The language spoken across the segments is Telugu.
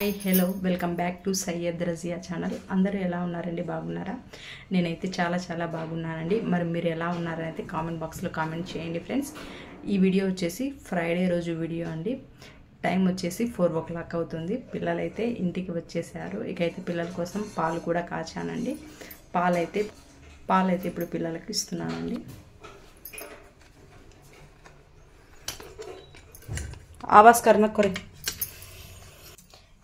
Hi hello welcome back to Syed Razia channel. అందరూ ఎలా ఉన్నారండి? బాగున్నారా? నేనైతే చాలా బాగున్నానండి. మరి మీరు ఎలా ఉన్నారని అయితే కామెంట్ బాక్స్లో కామెంట్ చేయండి ఫ్రెండ్స్. ఈ వీడియో వచ్చేసి ఫ్రైడే రోజు వీడియో అండి. టైం వచ్చేసి 4 o'clock అవుతుంది. పిల్లలైతే ఇంటికి వచ్చేసారు. ఇకైతే పిల్లల కోసం పాలు కూడా కాచానండి. పాలైతే ఇప్పుడు పిల్లలకి ఇస్తున్నానండి. ఆవాస్ కర్ణ కొరే.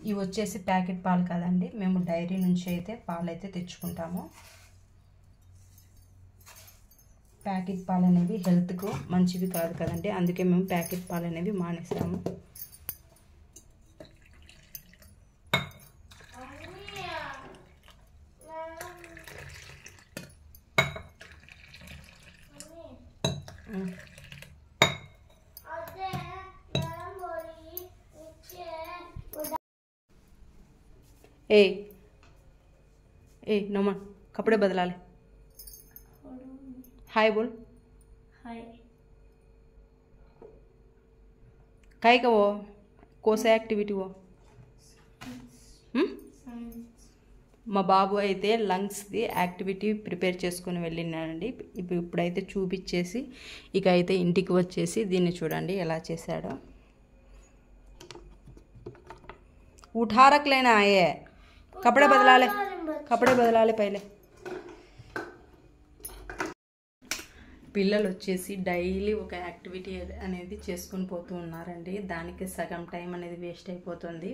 ఇవి వచ్చేసి ప్యాకెట్ పాలు కాదండి, మేము డైరీ నుంచి అయితే పాలు అయితే తెచ్చుకుంటాము. ప్యాకెట్ పాలు అనేవి హెల్త్కు మంచివి కాదు కదండి, అందుకే మేము ప్యాకెట్ పాలు అనేవి మానేసాము. ए नोमन कपड़े बदला ले. हाय बोल. हाय. काय का वो कोसा యాక్టివిటీ वो మా బాబు అయితే లంగ్స్ది యాక్టివిటీ ప్రిపేర్ చేసుకుని వెళ్ళినానండి. ఇప్పుడైతే చూపించేసి ఇక అయితే ఇంటికి వచ్చేసి దీన్ని చూడండి ఎలా చేశాడో. उठा रख लेना है, कपड़े बदला ले पहले. పిల్లలు వచ్చేసి డైలీ ఒక యాక్టివిటీ అనేది చేసుకుని పోతూ ఉన్నారండి. దానికి సగం టైం అనేది వేస్ట్ అయిపోతుంది.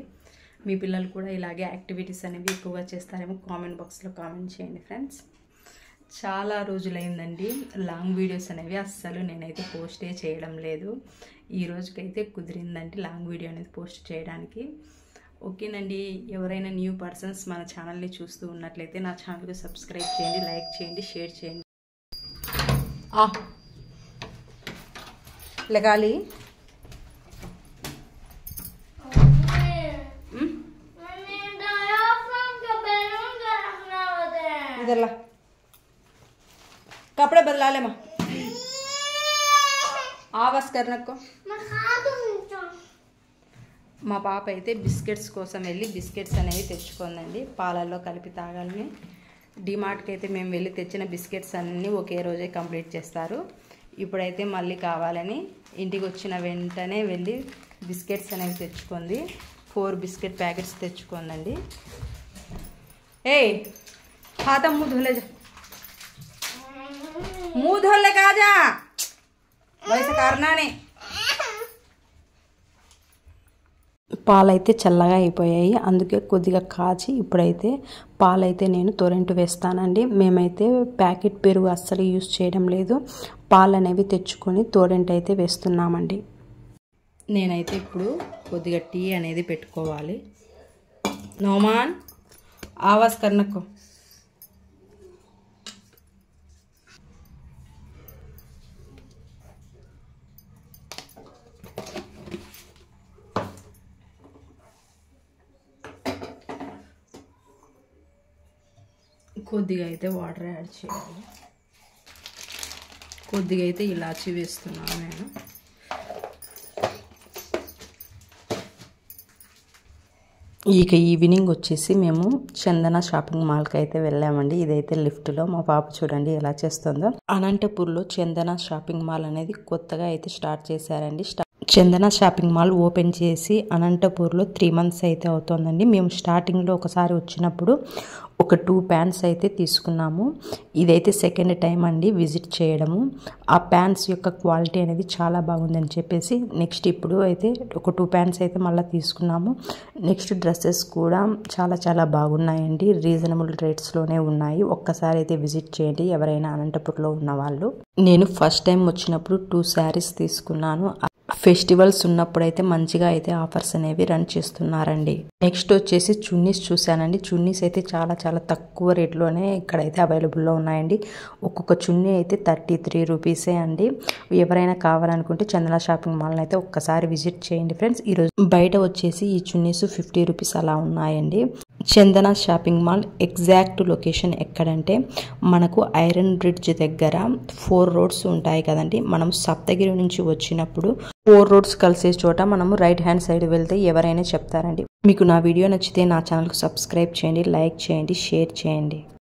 మీ పిల్లలు కూడా ఇలాగే యాక్టివిటీస్ అనేవి ఎక్కువగా చేస్తారేమో కామెంట్ బాక్స్లో కామెంట్ చేయండి ఫ్రెండ్స్. చాలా రోజులైందండి లాంగ్ వీడియోస్ అనేవి అస్సలు నేనైతే పోస్టే చేయడం లేదు. ఈ రోజుకైతే కుదిరిందండి లాంగ్ వీడియో అనేది పోస్ట్ చేయడానికి. ఓకేనండి, ఎవరైనా న్యూ పర్సన్స్ మన ఛానల్ని చూస్తూ ఉన్నట్లయితే నా ఛానల్కి సబ్స్క్రైబ్ చేయండి, లైక్ చేయండి, షేర్ చేయండి. లగాలి ఇదల్లా कपड़े बदला ले माँ. आवाज करने को మా పాప అయితే బిస్కెట్స్ కోసం వెళ్ళి బిస్కెట్స్ అనేవి తెచ్చుకుందండి. పాలల్లో కలిపి తాగాలని. డిమార్ట్కి అయితే మేము వెళ్ళి తెచ్చిన బిస్కెట్స్ అన్నీ ఒకే రోజే కంప్లీట్ చేస్తారు. ఇప్పుడైతే మళ్ళీ కావాలని ఇంటికి వచ్చిన వెంటనే వెళ్ళి బిస్కెట్స్ అనేవి తెచ్చుకుంది. 4 బిస్కెట్ ప్యాకెట్స్ తెచ్చుకుందండి. हाथ मुँह धोले जा, मुँह धोले का जा, वैसे करना नहीं. పాలైతే చల్లగా అయిపోయాయి, అందుకే కొద్దిగా కాచి ఇప్పుడైతే పాలైతే నేను తోరెంటు వేస్తానండి. మేమైతే ప్యాకెట్ పెరుగు అస్సలు యూజ్ చేయడం లేదు. పాలు అనేవి తెచ్చుకొని తోరెంటు అయితే వేస్తున్నామండి. నేనైతే ఇప్పుడు కొద్దిగా టీ అనేది పెట్టుకోవాలి. నోమాన్ ఆవాజ్ కర్నకో. కొద్దిగా అయితే వాటర్ యాడ్ చేయాలి. కొద్దిగా అయితే ఇలాచీ వేస్తున్నాను నేను. ఇక ఈవినింగ్ వచ్చేసి మేము చందన షాపింగ్ మాల్కి అయితే వెళ్ళామండి. ఇదైతే లిఫ్ట్లో మా పాప చూడండి ఎలా చేస్తుందో. అనంతపూర్లో చందన షాపింగ్ మాల్ అనేది కొత్తగా అయితే స్టార్ట్ చేశారండి. చందన షాపింగ్ మాల్ ఓపెన్ చేసి అనంతపూర్లో 3 months అయితే అవుతుందండి. మేము స్టార్టింగ్లో ఒకసారి వచ్చినప్పుడు ఒక 2 pants అయితే తీసుకున్నాము. ఇదైతే సెకండ్ టైం అండి విజిట్ చేయడము. ఆ ప్యాంట్స్ యొక్క క్వాలిటీ అనేది చాలా బాగుందని చెప్పేసి నెక్స్ట్ ఇప్పుడు అయితే ఒక 2 pants అయితే మళ్ళీ తీసుకున్నాము. నెక్స్ట్ డ్రెస్సెస్ కూడా చాలా బాగున్నాయండి. రీజనబుల్ రేట్స్లోనే ఉన్నాయి. ఒక్కసారి అయితే విజిట్ చేయండి ఎవరైనా అనంతపూర్లో ఉన్న వాళ్ళు. నేను ఫస్ట్ టైం వచ్చినప్పుడు 2 sarees తీసుకున్నాను. ఫెస్టివల్స్ ఉన్నప్పుడైతే మంచిగా అయితే ఆఫర్స్ అనేవి రన్ చేస్తున్నారండి. నెక్స్ట్ వచ్చేసి చున్నీస్ చూశానండి. చున్నీస్ అయితే చాలా తక్కువ రేట్లోనే ఇక్కడైతే అవైలబుల్లో ఉన్నాయండి. ఒక్కొక్క చున్నీ అయితే 33 rupees అండి. ఎవరైనా కావాలనుకుంటే చందన షాపింగ్ మాల్ని అయితే ఒక్కసారి విజిట్ చేయండి ఫ్రెండ్స్. ఈరోజు బయట వచ్చేసి ఈ చున్నీస్ 50 rupees అలా ఉన్నాయండి. చందన షాపింగ్ మాల్ ఎగ్జాక్ట్ లొకేషన్ ఎక్కడంటే మనకు ఐరన్ బ్రిడ్జ్ దగ్గర 4 రోడ్స్ ఉంటాయి కదండి. మనం సప్తగిరి నుంచి వచ్చినప్పుడు 4 రోడ్స్ కలిసే చోట మనము రైట్ హ్యాండ్ సైడ్ వెళ్తే ఎవరైనా చెప్తారండి. మీకు నా వీడియో నచ్చితే నా ఛానల్కు సబ్స్క్రైబ్ చేయండి, లైక్ చేయండి, షేర్ చేయండి.